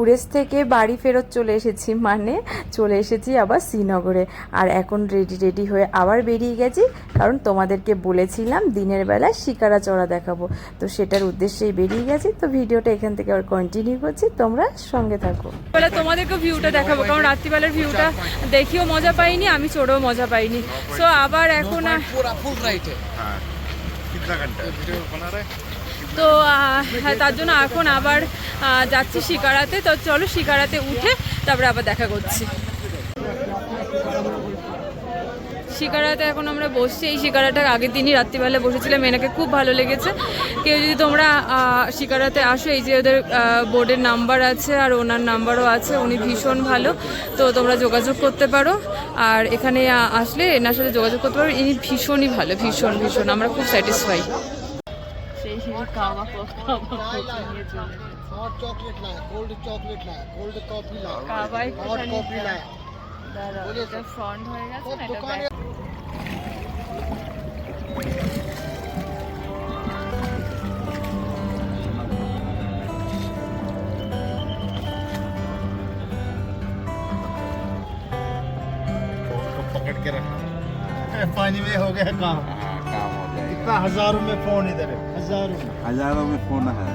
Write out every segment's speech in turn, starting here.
কুরেস থেকে বাড়ি ফেরত চলে এসেছি, মানে চলে এসেছি আবার শ্রীনগরে। আর এখন রেডি হয়ে আবার বেরিয়ে গেছি, কারণ তোমাদেরকে বলেছিলাম দিনের বেলায় শিকারা চড়া দেখাবো, তো সেটার উদ্দেশ্যেই বেরিয়ে গেছি। তো ভিডিওটা এখান থেকে আবার কন্টিনিউ করছি, তোমরা সঙ্গে থাকো। বলে তোমাদেরকে ভিউটা দেখাবো, কারণ রাত্রিবেলার ভিউটা দেখিও মজা পাইনি, আমি চড়েও মজা পাইনি। সো আবার এখন তো তার জন্য এখন আবার যাচ্ছি শিকারাতে। তো চলো শিকারাতে উঠে তারপরে আবার দেখা করছি। শিকারাতে এখন আমরা বসছি। এই শিকারাটা আগের দিনই রাত্রিবেলা বসেছিলাম, এনাকে খুব ভালো লেগেছে। কেউ যদি তোমরা শিকারাতে আসো, এই যে ওদের বোর্ডের নাম্বার আছে আর ওনার নাম্বারও আছে, উনি ভীষণ ভালো, তো তোমরা যোগাযোগ করতে পারো। আর এখানে আসলে এনার সাথে যোগাযোগ করতে পারো, ইনি ভীষণই ভালো, ভীষণ ভীষণ, আমরা খুব স্যাটিসফাই। সেই কাওয়া নিয়ে চলে हॉट चॉकलेट लाया, कोल्ड चॉकलेट लाया, कोल्ड कॉफी लाया, কাওয়াই हॉट कॉफी लाया। এটা ফ্রন্ট হয়ে গেছে না, এটা ব্যাক। पकड़ के रखना, पानी में हो गया काम। काम हो गया। इतना हजारों में फोन इधर है, हजारों में फोन है।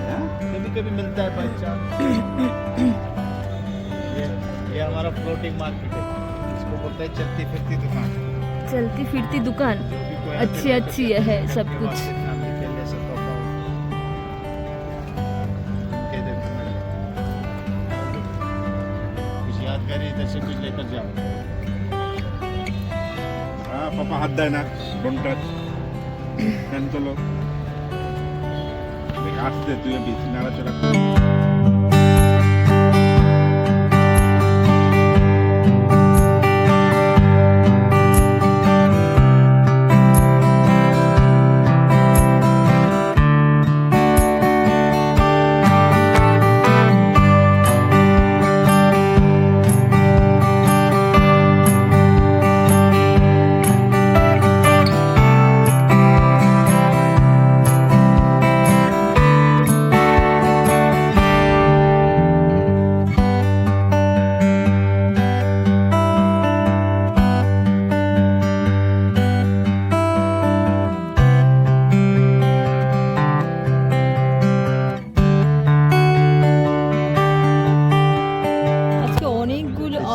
कभी कभी मिलता है बाई चांस। ये हमारा फ्लोटिंग मार्केट है, इसको बोलते हैं चलती फिरती दुकान। चलती फिरती दुकान अच्छी अच्छी है सब कुछ। कुछ यादगारी इधर से कुछ लेकर जाओ। हाँ पापा हाथ देना, डोंट टच। देन चलो देख आस्ते তুই বেশি নাড়াচাড়া কর।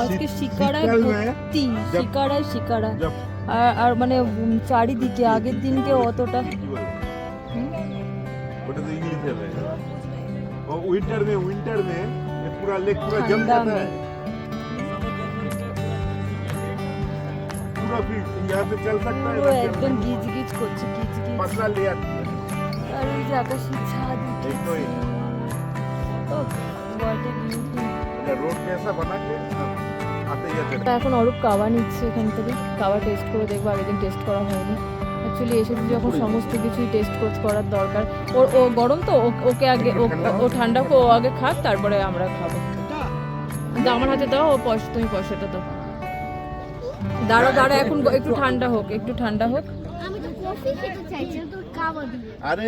আজকে শিকারায় ভর্তি, শিকারা আর মানে চারিদিকে। আগের দিনকে অতটা ওটা তো इंग्लिश है और विंटर में ये पूरा लेक पूरा जम जाता है, पूरा फिर यहाँ से चल सकता है, একদম গিজ করছে, গিজ पतला लेयर। আর ওই যে আকাশের ছাদ উঠেছে। ও হোয়াট এ বিউটি। रोड कैसा बना के आते ही आते। এখন অরূপ কাওয়া নিচ্ছে এখান থেকে, কাওয়া টেস্ট করে দেখবো, আগের দিন টেস্ট করা হয়নি। অ্যাকচুয়ালি এসেছি যখন সমস্ত কিছুই টেস্ট করার দরকার। ও গরম তো, ওকে আগে ও ঠান্ডা, ও আগে খাক, তারপরে আমরা খাবো। আমার হাতে দাও, ও তুমি পয়সাটা দাও। দাঁড়া এখন একটু ঠান্ডা হোক, আমি তো কফি খেতে চাইছি, তো কাওয়া দিই। আরে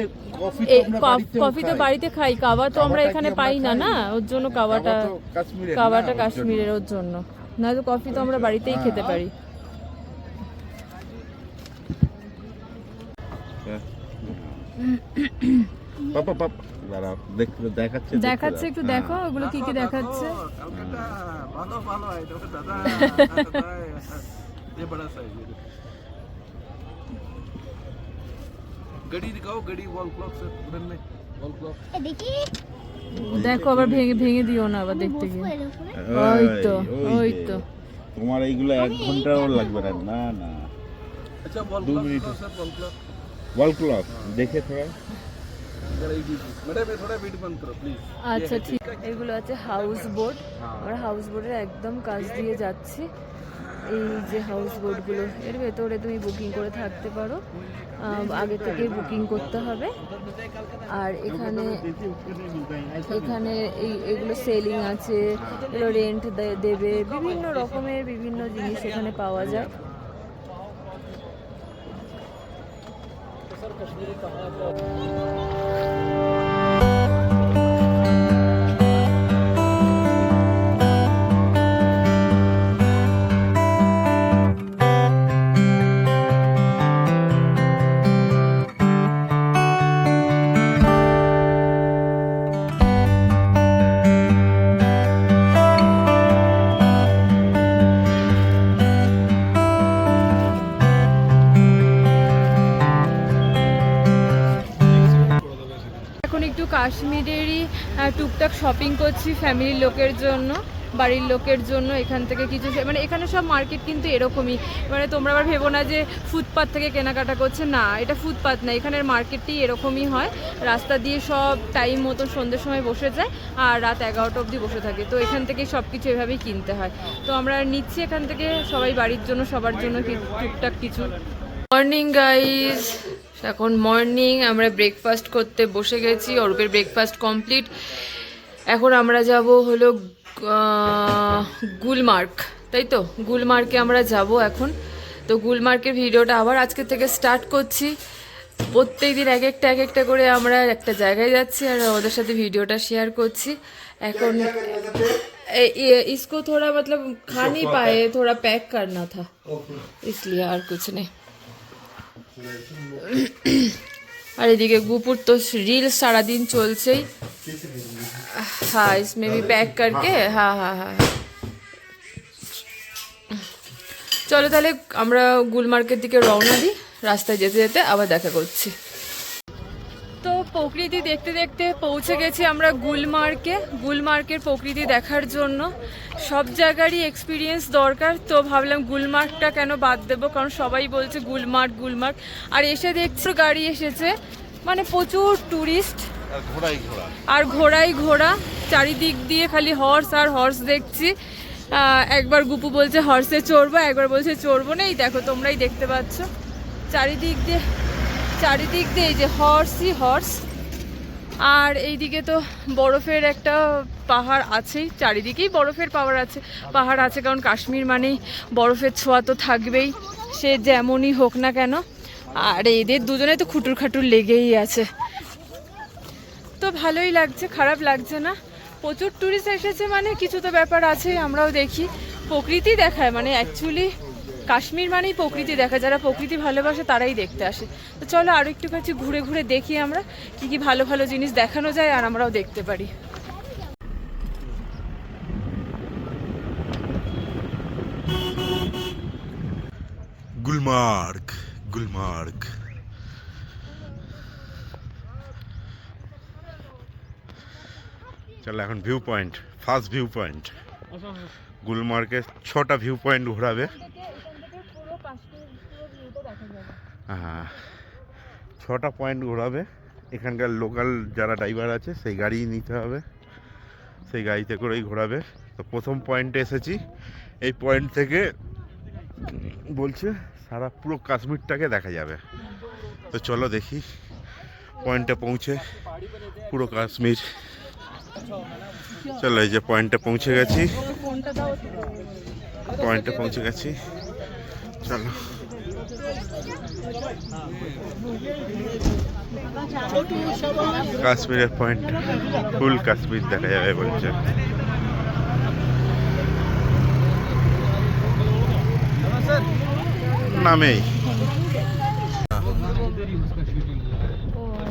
কফি তো বাড়িতে খাই, কাওয়া তো আমরা এখানে পাই না, ওর জন্য কাওয়াটা কাশ্মীরের, ওর জন্য। না তো কফি তো আমরা বাড়িতেই খেতে পারি। পাপা দাঁড়াও, দেখাচ্ছে একটু দেখো ওগুলো কি দেখাচ্ছে। गड़ी दिखाओ, गड़ी वॉल क्लॉक से उधर में वॉल क्लॉक। দেখি দেখো আবার ভেঙে দিও না আবার দেখতে গিয়ে। ওই তো তোমার এইগুলো 1 ঘন্টাও লাগবে না। अच्छा wall 2 clock minute sir, wall clock wall clock देखे थोड़ा। मैडम थोड़ा वीडियो बंद करो प्लीज। আচ্ছা ঠিক। এগুলো আছে হাউস বোট, আমরা হাউস বোটের একদম কাছ দিয়ে যাচ্ছি। এই যে হাউস বোটগুলো, এর ভেতরে তুমি বুকিং করে থাকতে পারো, আগে থেকে বুকিং করতে হবে। আর এখানে এগুলো সেলিং আছে, এগুলো রেন্ট দেবে, বিভিন্ন রকমের বিভিন্ন জিনিস এখানে পাওয়া যায়। এখন একটু কাশ্মীরেরই টুকটাক শপিং করছি ফ্যামিলির লোকের জন্য, বাড়ির লোকের জন্য। এখান থেকে কিছু মানে এখানে সব মার্কেট কিন্তু এরকমই, মানে তোমরা আবার ভেবো না যে ফুটপাথ থেকে কেনাকাটা করছে, না এটা ফুটপাথ না, এখানের মার্কেটটি এরকমই হয়। রাস্তা দিয়ে সব টাইম মতো সন্ধ্যের সময় বসে যায় আর রাত 11টা অবধি বসে থাকে। তো এখান থেকে সব কিছু এভাবেই কিনতে হয়। তো আমরা নিচ্ছি এখান থেকে সবাই বাড়ির জন্য, সবার জন্য টুকটাক কিছু। মর্নিং গাইজ, এখন মর্নিং, আমরা ব্রেকফাস্ট করতে বসে গেছি। অরূপের ব্রেকফাস্ট কমপ্লিট। এখন আমরা যাব হলো গুলমার্গ, তাই তো? গুলমার্গে আমরা যাব এখন। তো গুলমার্গের ভিডিওটা আবার আজকে থেকে স্টার্ট করছি। প্রত্যেক দিন এক একটা করে আমরা একটা জায়গায় যাচ্ছি আর ওদের সাথে ভিডিওটা শেয়ার করছি। এখন इसको थोड़ा मतलब खा नहीं पाए, थोड़ा पैक करना था इसलिए, और कुछ नहीं। আর এদিকে গুপুর তো রিলস সারাদিন চলছেই। হ্যাঁ इसमें भी पैक करके, হ্যাঁ হ্যাঁ হ্যাঁ। চলো তাহলে আমরা গুলমার্গের দিকে রওনা দিই। রাস্তায় যেতে যেতে আবার দেখা করছি। তো প্রকৃতি দেখতে দেখতে পৌঁছে গেছি আমরা গুলমার্গে। গুলমার্গের প্রকৃতি দেখার জন্য সব জায়গারই এক্সপিরিয়েন্স দরকার, তো ভাবলাম গুলমার্গটা কেন বাদ দেবো, কারণ সবাই বলছে গুলমার্গ গুলমার্গ। আর এসে দেখছি গাড়ি এসেছে, মানে প্রচুর ট্যুরিস্ট আর ঘোড়াই ঘোড়া, চারিদিক দিয়ে খালি হর্স আর হর্স দেখছি। একবার গুপু বলছে হর্সে চড়বো, একবার বলছে চড়বো না। এই দেখো তোমরাই দেখতে পাচ্ছ চারিদিক দিয়ে এই যে হর্সই হর্স। আর এইদিকে তো বরফের একটা পাহাড় আছেই, চারিদিকেই বরফের পাহাড় আছে, কারণ কাশ্মীর মানেই বরফের ছোঁয়া তো থাকবেই, সে যেমনই হোক না কেন। আর এদের দুজনে তো খুটুর খাটুর লেগেই আছে। তো ভালোই লাগছে, খারাপ লাগছে না। প্রচুর ট্যুরিস্ট এসেছে মানে কিছু তো ব্যাপার আছে, আমরাও দেখি, প্রকৃতি দেখায়। মানে অ্যাকচুয়ালি কাশ্মীর মানেই প্রকৃতি দেখা, যারা প্রকৃতি ভালোবাসে তারাই দেখতে আসে। তো চলো আরও একটু কাছে ঘুরে ঘুরে দেখি আমরা কি ভালো ভালো জিনিস দেখানো যায় আর আমরাও দেখতে পারি। গুলমার্গ, গুলমার্গ। চলো এখন view point, first view point. গুলমার্গের 6টা ভিউ পয়েন্ট ঘোরাবে। হ্যাঁ, 6টা পয়েন্ট ঘোরাবে। এখানকার লোকাল যারা ড্রাইভার আছে সেই গাড়ি নিতে হবে, সেই গাড়িতে করেই ঘোরাবে। তো প্রথম পয়েন্টে এসেছি, এই পয়েন্ট থেকে বলছে সারা পুরো কাশ্মীরটাকে দেখা যাবে। তো চলো দেখি পয়েন্টে পৌঁছে পুরো কাশ্মীর। চলো এই যে পয়েন্টে পৌঁছে গেছি, চলো। কাশ্মীরের পয়েন্ট, ফুল কাশ্মীর দেখা যাবে বলছে। নামেই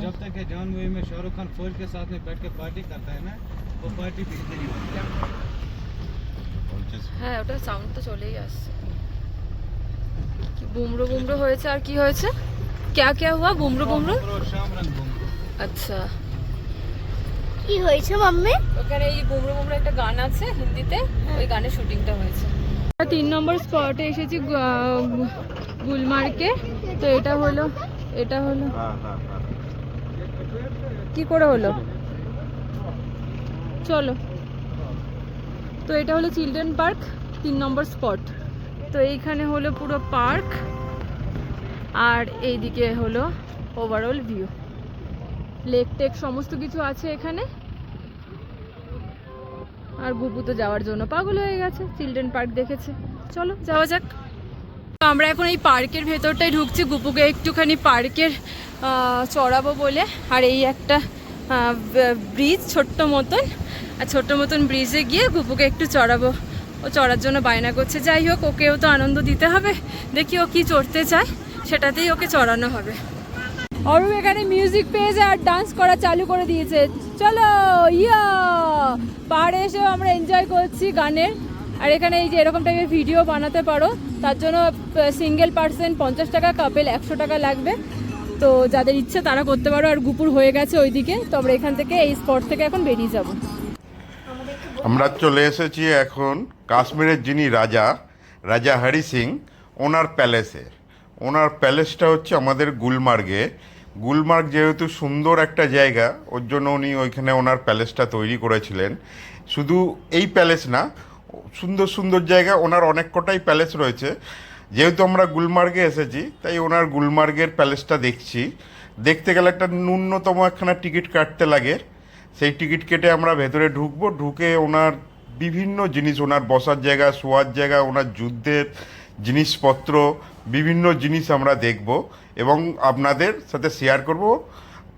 जब तक ये जॉन मूवी में शाहरुख खान फौज के साथ में बैठ के पार्टी करता है ना, वो पार्टी भी इधर ही होती है। হ্যাঁ ওটা সাউন্ড তো চলেই আসছে। কি বুমরো বুমরো হয়েছে আর কি হয়েছে? क्या क्या हुआ? বুমরো বুমরো, আচ্ছা কি হয়েছে মাম্মি? ওখানে এই বুমরো বুমরো একটা গান আছে হিন্দিতে, ওই গানের শুটিংটা হয়েছে। 3 নম্বর স্পটে এসেছি গুলমার্গে। তো এটা হলো কি করে হলো, চলো। তো এটা হলো চিলড্রেন পার্ক, 3 নম্বর স্পট। তো এইখানে হলো পুরো পার্ক আর এইদিকে হলো ওভারঅল ভিউ, লেক টেক সমস্ত কিছু আছে এখানে। আর গুপু তো যাওয়ার জন্য পাগল হয়ে গেছে, চিলড্রেন পার্ক দেখেছে। চলো যাওয়া যাক। আমরা এখন এই পার্কের ভেতরটাই ঢুকছি, গুপুকে একটুখানি পার্কের চড়াবো বলে। আর এই একটা ব্রিজ ছোট্ট মতন ব্রিজে গিয়ে গুপুকে একটু চড়াবো। ও চড়ার জন্য বায়না করছে। যাই হোক, ওকেও তো আনন্দ দিতে হবে, দেখি ও কি চড়তে চায় সেটাতেই ওকে চড়ানো হবে। অরূপ এখানে মিউজিক পেয়েছে আর ডান্স করা চালু করে দিয়েছে। চলো ইয়া, পাহাড়ে এসেও আমরা এনজয় করছি গানের। আর এখানে এই যে এরকম টাইপের ভিডিও বানাতে পারো, তার জন্য সিঙ্গেল পার্সন 50 টাকা, কাপেল 100 টাকা লাগবে। তো যাদের ইচ্ছে তারা করতে পারো। আর গুপুর হয়ে গেছে ওইদিকে, তো আমরা এখান থেকে এই স্পট থেকে এখন বেরিয়ে যাব। আমরা চলে এসেছি এখন কাশ্মীরের যিনি রাজা, রাজা হরি সিং, ওনার প্যালেসে। ওনার প্যালেসটা হচ্ছে আমাদের গুলমার্গে। গুলমার্গ যেহেতু সুন্দর একটা জায়গা, ওর জন্য উনি ওইখানে ওনার প্যালেসটা তৈরি করেছিলেন। শুধু এই প্যালেস না, সুন্দর সুন্দর জায়গা ওনার অনেক কটাই প্যালেস রয়েছে। যেহেতু আমরা গুলমার্গে এসেছি, তাই ওনার গুলমার্গের প্যালেসটা দেখছি। দেখতে গেলে একটা ন্যূনতম একখানা টিকিট কাটতে লাগে। সেই টিকিট কেটে আমরা ভেতরে ঢুকবো। ঢুকে ওনার বিভিন্ন জিনিস, ওনার বসার জায়গা, শোয়ার জায়গা, ওনার যুদ্ধের জিনিসপত্র, বিভিন্ন জিনিস আমরা দেখব এবং আপনাদের সাথে শেয়ার করব,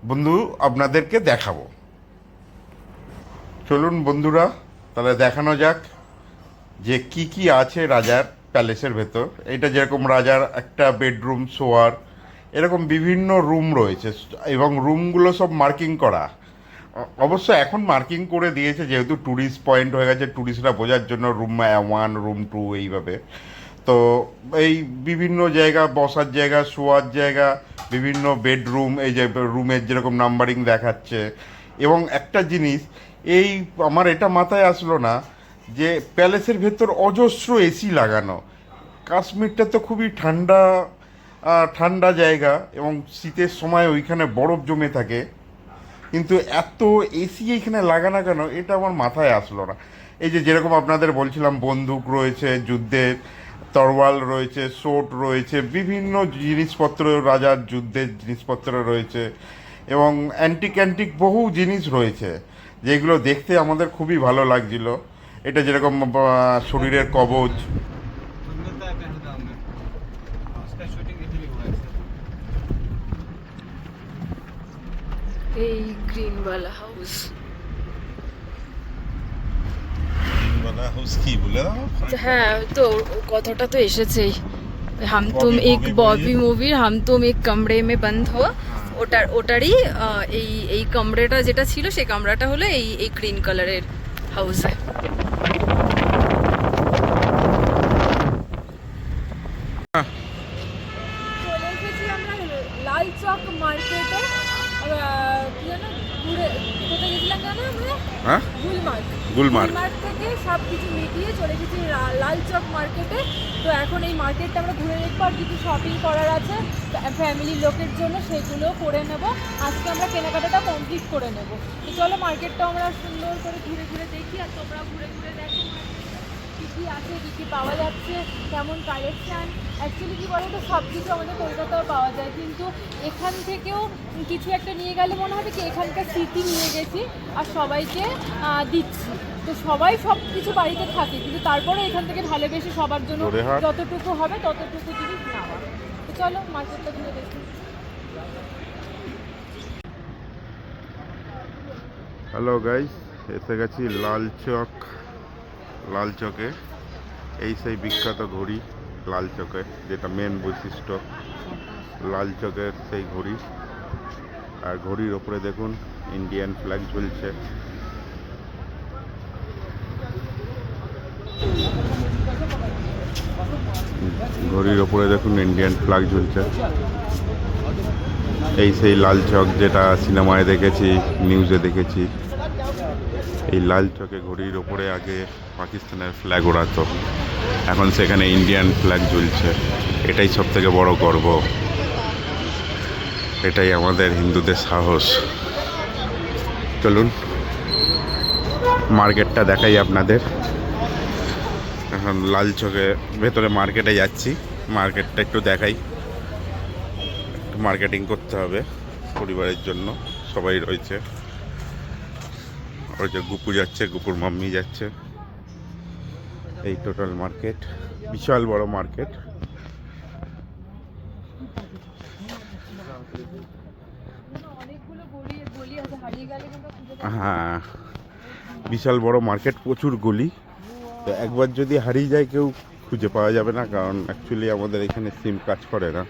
বন্ধু আপনাদেরকে দেখাবো। চলুন বন্ধুরা, তাহলে দেখানো যাক যে কি কি আছে রাজার প্যালেসের ভেতর। এটা যেরকম রাজার একটা বেডরুম, শোয়ার, এরকম বিভিন্ন রুম রয়েছে এবং রুমগুলো সব মার্কিং করা। অবশ্য এখন মার্কিং করে দিয়েছে, যেহেতু ট্যুরিস্ট পয়েন্ট হয়ে গেছে, ট্যুরিস্টরা বোঝার জন্য রুম 1, রুম 2 এইভাবে। তো এই বিভিন্ন জায়গা, বসার জায়গা, শোয়ার জায়গা, বিভিন্ন বেডরুম, এই যে রুমের যেরকম নাম্বারিং দেখাচ্ছে। এবং একটা জিনিস, এই আমার এটা মাথায় আসলো না যে প্যালেসের ভেতর অজস্র এসি লাগানো। কাশ্মীরটা তো খুবই ঠান্ডা ঠান্ডা জায়গা এবং শীতের সময় ওইখানে বরফ জমে থাকে, কিন্তু এত এসি এইখানে লাগানো কেন, এটা আমার মাথায় আসলো না। এই যে যেরকম আপনাদের বলছিলাম, বন্দুক রয়েছে, যুদ্ধের তরোয়াল রয়েছে, সোট রয়েছে, বিভিন্ন জিনিসপত্র, রাজার যুদ্ধের জিনিসপত্র রয়েছে এবং অ্যান্টিক বহু জিনিস রয়েছে, যেগুলো দেখতে আমাদের খুবই ভালো লাগছিল। এটা যেরকম শরীরের কবচ। मिलता है पहलगाम में, उसका शूटिंग इटली हुआ है सर। এই গ্রিনওয়ালা হাউস। কি বলে দাও? হ্যাঁ, তো কথাটা তো এসেছেই, হাম তুম এক ববি মুভির হাম তুম এক কামড়ে মে বন্ধ হো, ওটারই এই কামড়েটা যেটা ছিল, সেই কামরাটা হলো এই গ্রিন কালারের হাউসে। চলে এসেছি আমরা লাল চক মার্কেটে। কি যেন কোথায় গেছিলাম জানো আমরা? হ্যাঁ, গুলমার্গ। গুলমার্গ থেকে সব কিছু মিটিয়ে চলে এসেছি লাল চক মার্কেটে। তো এখন এই মার্কেটটা আমরা ঘুরে দেখবো, আর কিছু শপিং করার আছে ফ্যামিলির লোকের জন্য, সেগুলো করে নেব। আজকে আমরা কেনাকাটাটা কমপ্লিট করে নেব। তো চলো মার্কেটটা আমরা সুন্দর করে ঘুরে ঘুরে দেখি, আর তোমরা ঘুরে ঘুরে দেখো কী কী আছে, কী কী পাওয়া যাচ্ছে, কেমন কালেকশান। অ্যাকচুয়ালি কী বলো তো, সব কিছু আমাদের কলকাতাও পাওয়া যায়, কিন্তু এখান থেকেও কিছু একটা নিয়ে গেলে মনে হবে কি এখানকার স্মৃতি নিয়ে গেছি আর সবাইকে দিচ্ছি। তো সবাই সব কিছু বাড়িতে থাকে, কিন্তু তারপরে এখান থেকে ভালোবেসে সবার জন্য যতটুকু হবে ততটুকু জিনিস নেওয়া। তো চলো মার্কেটটা ঘুরে দেখি। হ্যালো গাইস, এসে গেছি লাল চকে। এই সেই বিখ্যাত ঘড়ি লাল চকে, যেটা মেন বৈশিষ্ট্য লাল চকের সেই ঘড়ি। আর ঘড়ির ওপরে দেখুন ইন্ডিয়ান ফ্ল্যাগ ঝুলছে। ঘড়ির ওপরে দেখুন ইন্ডিয়ান ফ্ল্যাগ ঝুলছে। এই সেই লাল চক যেটা সিনেমায় দেখেছি, নিউজে দেখেছি। এই লাল চকে ঘড়ির ওপরে আগে পাকিস্তানের ফ্ল্যাগ ওড়াতো, এখন সেখানে ইন্ডিয়ান ফ্ল্যাগ ঝুলছে। এটাই সব থেকে বড় গর্ব, এটাই আমাদের হিন্দুদের সাহস। চলুন মার্কেটটা দেখাই আপনাদের। এখন লাল চকে ভেতরে মার্কেটে যাচ্ছি, মার্কেটটা একটু দেখাই। একটু মার্কেটিং করতে হবে পরিবারের জন্য, সবাই রয়েছে। ওই যে গুপু যাচ্ছে, গুপুর মাম্মি যাচ্ছে। এই টোটাল মার্কেট, বিশাল বড় মার্কেট। হ্যাঁ, বিশাল বড় মার্কেট, প্রচুর গলি। তো একবার যদি হারিয়ে যায় কেউ খুঁজে পাওয়া যাবে না, কারণ অ্যাকচুয়ালি আমাদের এখানে সিম কাজ করে না,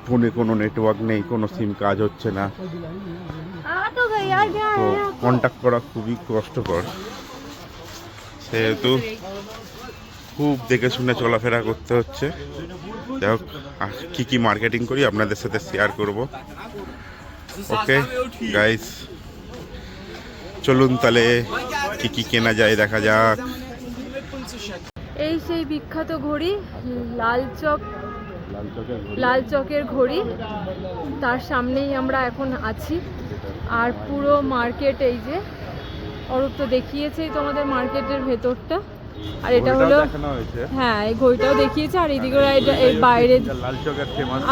ফোনে কোনো নেটওয়ার্ক নেই, কোনো সিম কাজ হচ্ছে না। তো কন্ট্যাক্ট করা খুবই কষ্টকর, সেহেতু খুব দেখে শুনে চলাফেরা করতে হচ্ছে। যাই হোক, কী কী মার্কেটিং করি আপনাদের সাথে শেয়ার করব। ওকে গাইস, চলুন তাহলে কী কী কেনা যায় দেখা যাক। এই সেই বিখ্যাত ঘড়ি, লাল চকের ঘড়ি, তার সামনেই আমরা এখন আছি। আর পুরো মার্কেট, এই যে অরূপ তো দেখিয়েছেই তোমাদের মার্কেটের ভেতরটা। আর এটা হলো, হ্যাঁ এই ঘড়িটাও দেখিয়েছে। আর এইদিকে এই বাইরে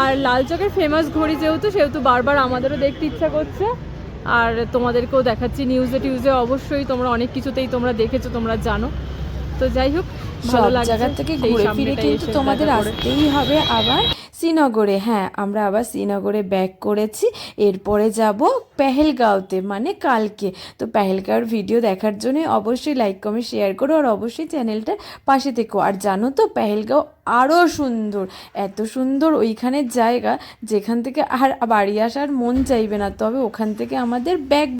আর লাল চকের ফেমাস ঘড়ি সেহেতু বারবার আমাদেরও দেখতে ইচ্ছা করছে। আর তোমাদেরকেও দেখাচ্ছি নিউজে টিউজে, অবশ্যই তোমরা অনেক কিছুতেই তোমরা দেখেছো, তোমরা জানো। তো যাই হোক, ভালো সব লাগছে। জায়গা থেকে সেই ঘুরে ফিরে সামনেটাই কিন্তু এসে তোমাদের দেখা করে। আসতেই হবে আবার শ্রীনগরে। হ্যাঁ, আমরা আবার শ্রীনগরে ব্যাক করেছি। এরপরে যাব পেহেলগাঁওতে, মানে কালকে। তো পেহেলগাঁওর ভিডিও দেখার জন্য অবশ্যই লাইক কমেন্ট শেয়ার করো, আর অবশ্যই চ্যানেলটার পাশে থেকো। আর জানো তো পেহেলগাঁও আরও সুন্দর, এত সুন্দর ওইখানের জায়গা যেখান থেকে আর বাড়ি আসার মন চাইবে না। তবে ওখান থেকে আমাদের ব্যাগ